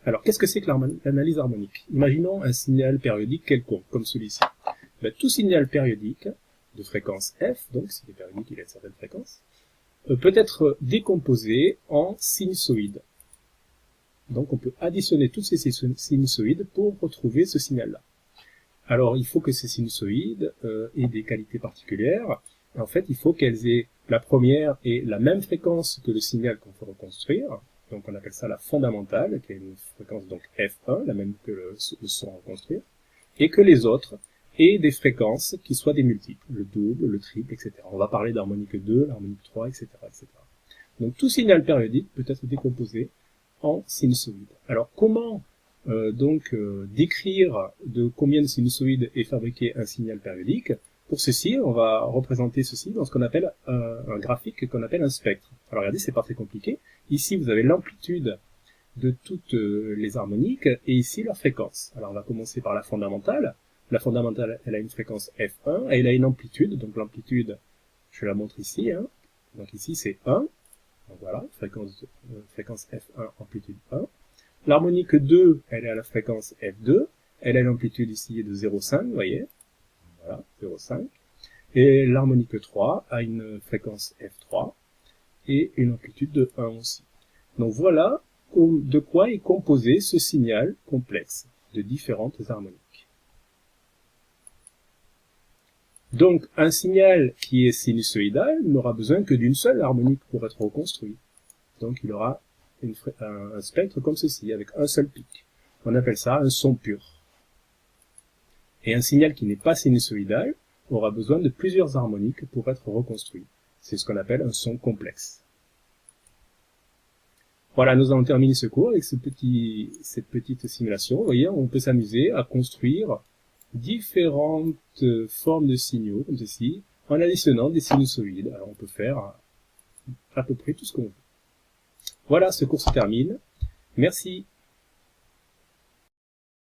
Alors, qu'est-ce que c'est que l'analyse harmonique? Imaginons un signal périodique quelconque, comme celui-ci. Ben, tout signal périodique de fréquence f, donc s'il est périodique, il a une certaine fréquence, peut être décomposé en sinusoïdes. Donc on peut additionner toutes ces sinusoïdes pour retrouver ce signal-là. Alors il faut que ces sinusoïdes aient des qualités particulières. En fait, il faut qu'elles aient, la première ait la même fréquence que le signal qu'on veut reconstruire. Donc on appelle ça la fondamentale, qui a une fréquence donc F1, la même que le son à reconstruire. Et que les autres aient des fréquences qui soient des multiples, le double, le triple, etc. On va parler d'harmonique 2, l'harmonique 3, etc., etc. Donc tout signal périodique peut être décomposé en sinusoïdes. Alors comment décrire de combien de sinusoïdes est fabriqué un signal périodique? Pour ceci, on va représenter ceci dans ce qu'on appelle un graphique qu'on appelle un spectre. Alors regardez, c'est pas très compliqué. Ici, vous avez l'amplitude de toutes les harmoniques et ici leur fréquence. Alors on va commencer par la fondamentale. La fondamentale, elle a une fréquence F1 et elle a une amplitude. Donc l'amplitude, je la montre ici. Hein. Donc ici c'est 1. Donc voilà, fréquence F1, amplitude 1. L'harmonique 2, elle est à la fréquence F2. Elle a une amplitude ici de 0,5, vous voyez. Voilà, 0,5. Et l'harmonique 3 a une fréquence F3 et une amplitude de 1 aussi. Donc voilà de quoi est composé ce signal complexe de différentes harmoniques. Donc un signal qui est sinusoïdal n'aura besoin que d'une seule harmonique pour être reconstruit. Donc il aura un spectre comme ceci, avec un seul pic. On appelle ça un son pur. Et un signal qui n'est pas sinusoïdal aura besoin de plusieurs harmoniques pour être reconstruit. C'est ce qu'on appelle un son complexe. Voilà, nous allons terminer ce cours avec cette petite simulation. Vous voyez, on peut s'amuser à construire différentes formes de signaux, comme ceci, en additionnant des sinusoïdes. Alors on peut faire à peu près tout ce qu'on veut. Voilà, ce cours se termine. Merci.